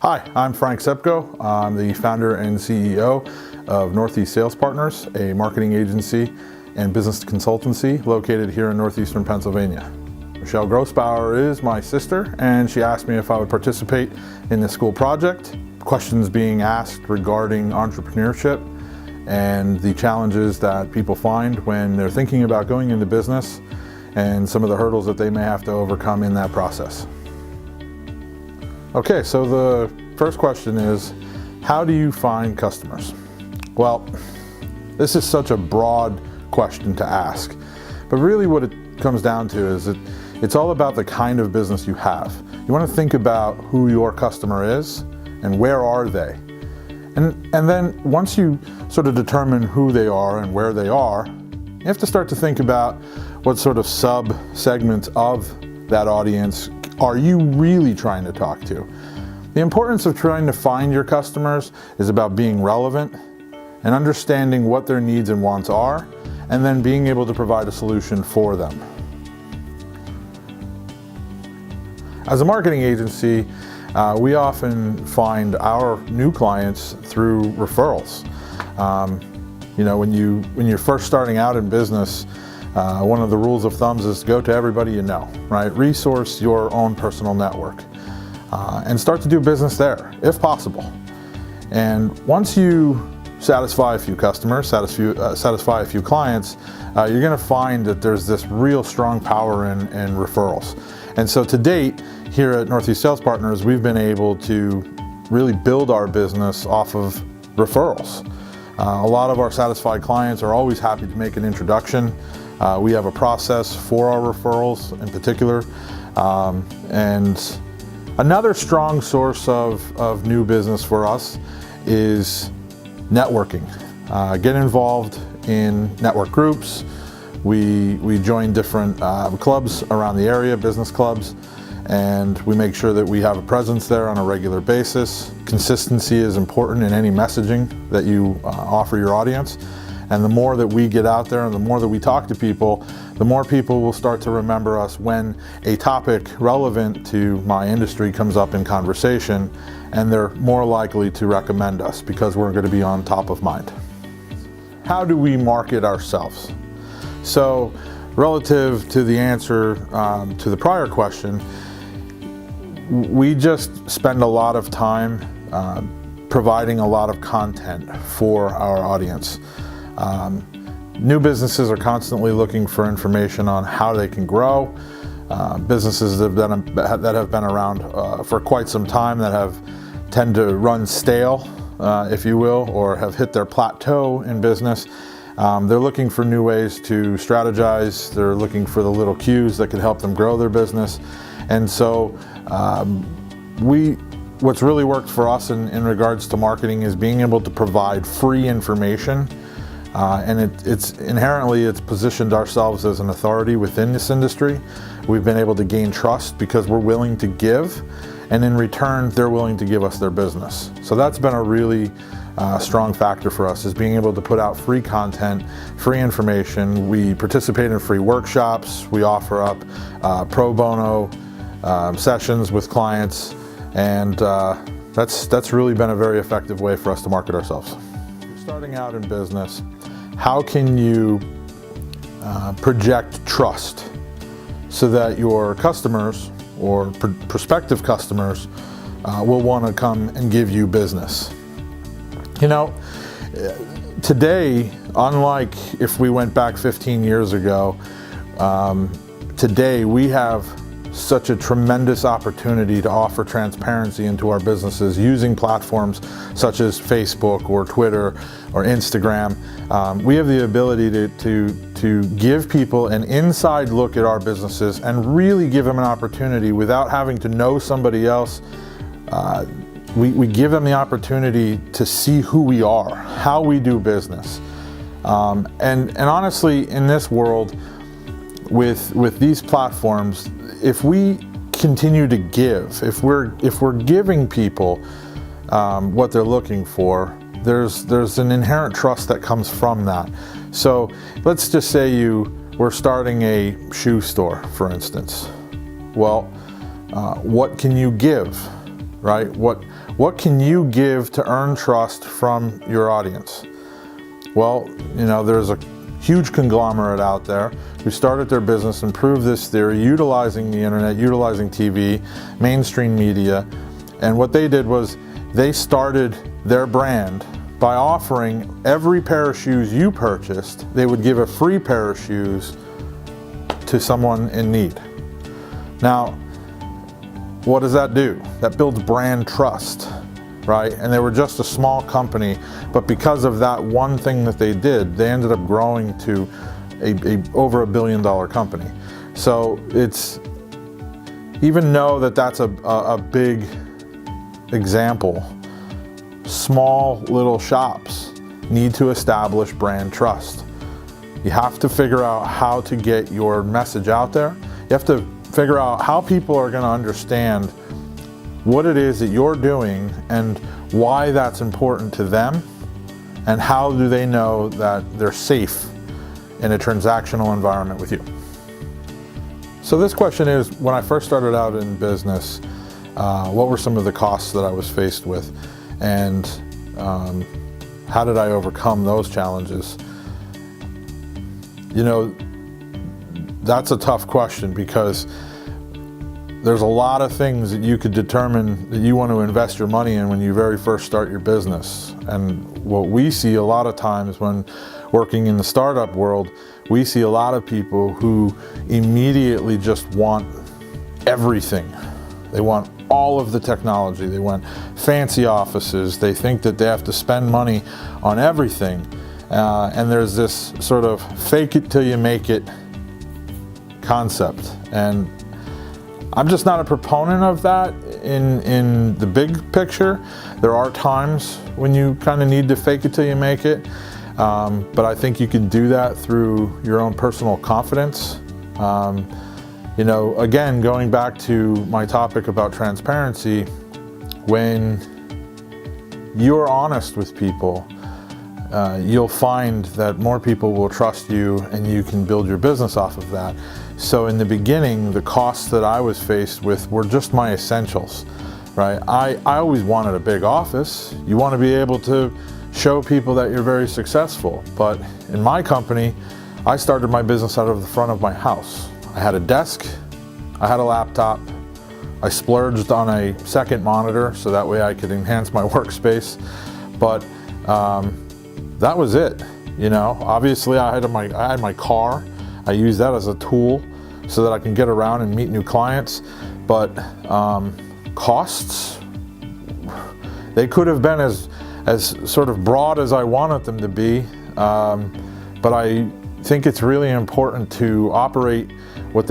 Hi, I'm Frank Sepko. I'm the founder and CEO of Northeast Sales Partners, a marketing agency and business consultancy located here in northeastern Pennsylvania. Michelle Grossbauer is my sister, and she asked me if I would participate in this school project. Questions being asked regarding entrepreneurship and the challenges that people find when they're thinking about going into business and some of the hurdles that they may have to overcome in that process. Okay, so the first question is, how do you find customers? Well, this is such a broad question to ask, but really what it comes down to is that it's all about the kind of business you have. You want to think about who your customer is and where are they. And then once you sort of determine who they are and where they are, you have to start to think about what sort of sub-segments of that audience are you really trying to talk to. The importance of trying to find your customers is about being relevant and understanding what their needs and wants are, and then being able to provide a solution for them. As a marketing agency, we often find our new clients through referrals. When you're first starting out in business, one of the rules of thumbs is go to everybody you know, right? Resource your own personal network and start to do business there, if possible. And once you satisfy a few customers, satisfy a few clients, you're going to find that there's this real strong power in referrals. And so to date, here at Northeast Sales Partners, we've been able to really build our business off of referrals. A lot of our satisfied clients are always happy to make an introduction. We have a process for our referrals in particular. And another strong source of new business for us is networking. Get involved in network groups. We join different clubs around the area, business clubs, and we make sure that we have a presence there on a regular basis. Consistency is important in any messaging that you offer your audience. And the more that we get out there and the more that we talk to people, the more people will start to remember us when a topic relevant to my industry comes up in conversation, and they're more likely to recommend us because we're going to be on top of mind. How do we market ourselves? So, relative to the answer to the prior question, we just spend a lot of time providing a lot of content for our audience. New businesses are constantly looking for information on how they can grow. Businesses that have been around for quite some time that tend to run stale, if you will, or have hit their plateau in business. They're looking for new ways to strategize. They're looking for the little cues that can help them grow their business. And so what's really worked for us in regards to marketing is being able to provide free information. And it's positioned ourselves as an authority within this industry. We've been able to gain trust because we're willing to give, and in return, they're willing to give us their business. So that's been a really strong factor for us, is being able to put out free content, free information. We participate in free workshops. We offer up pro bono sessions with clients, and that's really been a very effective way for us to market ourselves. Starting out in business, how can you project trust so that your customers or prospective customers will want to come and give you business? You know, today, unlike if we went back 15 years ago, today we have such a tremendous opportunity to offer transparency into our businesses using platforms such as Facebook or Twitter or Instagram. We have the ability to give people an inside look at our businesses and really give them an opportunity without having to know somebody else. We give them the opportunity to see who we are, how we do business. And honestly, in this world, with these platforms, if we continue to give, if we're giving people what they're looking for, there's an inherent trust that comes from that. So let's just say we're starting a shoe store, for instance. Well, what can you give, right? What can you give to earn trust from your audience? Well, there's a huge conglomerate out there who started their business and proved this theory utilizing the internet, utilizing TV, mainstream media. And what they did was they started their brand by offering every pair of shoes you purchased, they would give a free pair of shoes to someone in need. Now, what does that do? That builds brand trust, right? And they were just a small company, but because of that one thing that they did, they ended up growing to over $1 billion company. So even though that's a big example, small little shops need to establish brand trust. You have to figure out how to get your message out there. You have to figure out how people are going to understand what it is that you're doing and why that's important to them, and how do they know that they're safe in a transactional environment with you. So this question is, when I first started out in business, what were some of the costs that I was faced with, and how did I overcome those challenges? That's a tough question, because there's a lot of things that you could determine that you want to invest your money in when you very first start your business. And what we see a lot of times when working in the startup world, we see a lot of people who immediately just want everything. They want all of the technology. They want fancy offices. They think that they have to spend money on everything. And there's this sort of fake it till you make it concept. And I'm just not a proponent of that in the big picture. There are times when you kind of need to fake it till you make it. But I think you can do that through your own personal confidence. Again, going back to my topic about transparency, when you're honest with people, you'll find that more people will trust you, and you can build your business off of that. So in the beginning, the costs that I was faced with were just my essentials, right? I always wanted a big office. You want to be able to show people that you're very successful. But in my company, I started my business out of the front of my house. I had a desk, I had a laptop, I splurged on a second monitor so that way I could enhance my workspace. But that was it. Obviously I had my car. I use that as a tool so that I can get around and meet new clients. But costs, they could have been as sort of broad as I wanted them to be. But I think it's really important to operate what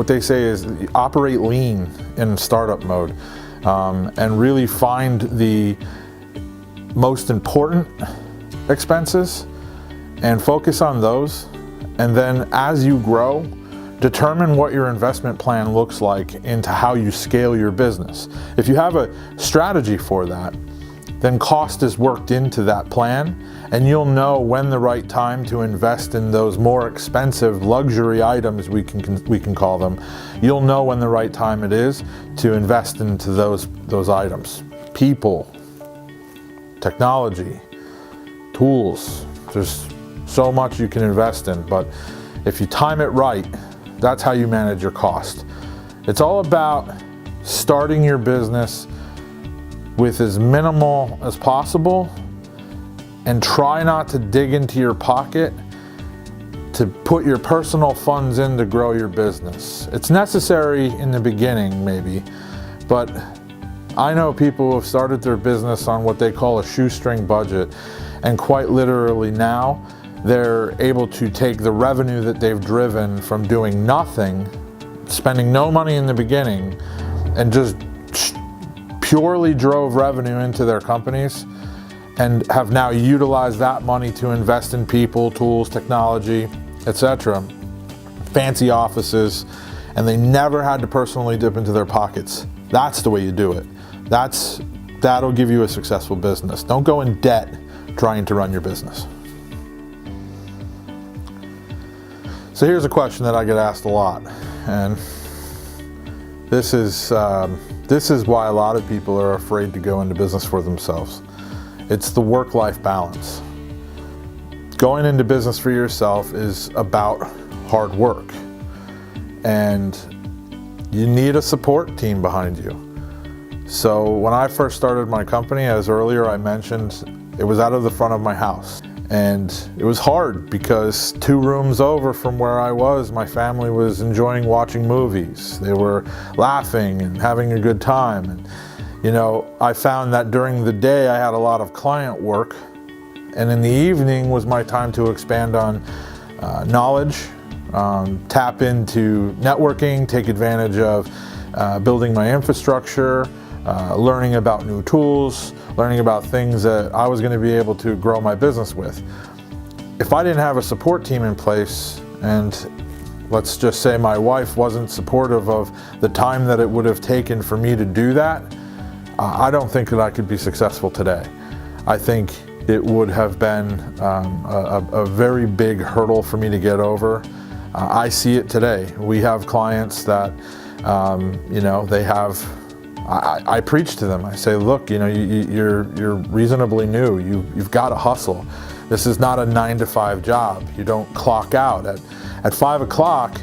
they say is operate lean in startup mode, and really find the most important expenses and focus on those. And then as you grow, determine what your investment plan looks like into how you scale your business. If you have a strategy for that, then cost is worked into that plan, and you'll know when the right time to invest in those more expensive luxury items, we can call them. You'll know when the right time it is to invest into those items. People, technology, tools. There's so much you can invest in, but if you time it right, that's how you manage your cost. It's all about starting your business with as minimal as possible, and try not to dig into your pocket to put your personal funds in to grow your business. It's necessary in the beginning maybe, but I know people who have started their business on what they call a shoestring budget, and quite literally now they're able to take the revenue that they've driven from doing nothing, spending no money in the beginning, and just purely drove revenue into their companies, and have now utilized that money to invest in people, tools, technology, etc., fancy offices, and they never had to personally dip into their pockets. That's the way you do it. That'll give you a successful business. Don't go in debt trying to run your business. So here's a question that I get asked a lot, and this is This is why a lot of people are afraid to go into business for themselves. It's the work-life balance. Going into business for yourself is about hard work, and you need a support team behind you. So when I first started my company, as earlier I mentioned, it was out of the front of my house. And it was hard because 2 rooms over from where I was, my family was enjoying watching movies. They were laughing and having a good time. And, you know, I found that during the day I had a lot of client work, and in the evening was my time to expand on knowledge, tap into networking, take advantage of building my infrastructure, learning about new tools, learning about things that I was going to be able to grow my business with. If I didn't have a support team in place, and let's just say my wife wasn't supportive of the time that it would have taken for me to do that, I don't think that I could be successful today. I think it would have been a very big hurdle for me to get over. I see it today. We have clients that, you know, they have, I preach to them. I say, look, you know, you're reasonably new. You've got to hustle. This is not a 9-to-5 job. You don't clock out at 5 o'clock.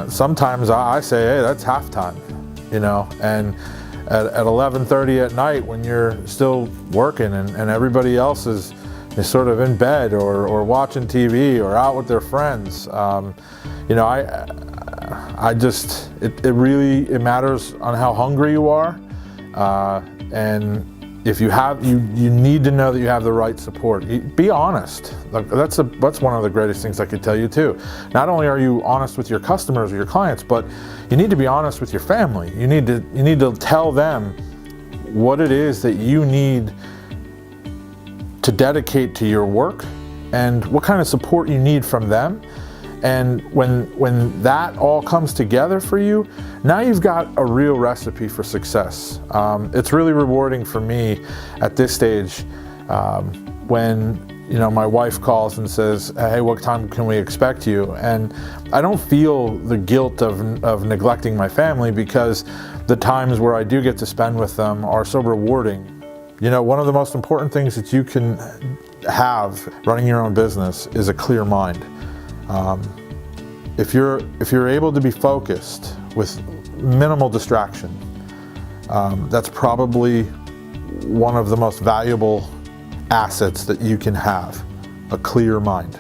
Sometimes I say, hey, that's halftime, you know, and at 11:30 at night when you're still working and everybody else is sort of in bed or watching TV or out with their friends, you know, it really matters on how hungry you are, and if you need to know that you have the right support. Be honest. Like, that's one of the greatest things I could tell you too. Not only are you honest with your customers or your clients, but you need to be honest with your family. You need to tell them what it is that you need to dedicate to your work and what kind of support you need from them. And when that all comes together for you, now you've got a real recipe for success. It's really rewarding for me at this stage when, you know, my wife calls and says, hey, what time can we expect you? And I don't feel the guilt of neglecting my family, because the times where I do get to spend with them are so rewarding. You know, one of the most important things that you can have running your own business is a clear mind. If you're able to be focused with minimal distraction, that's probably one of the most valuable assets that you can have, a clear mind.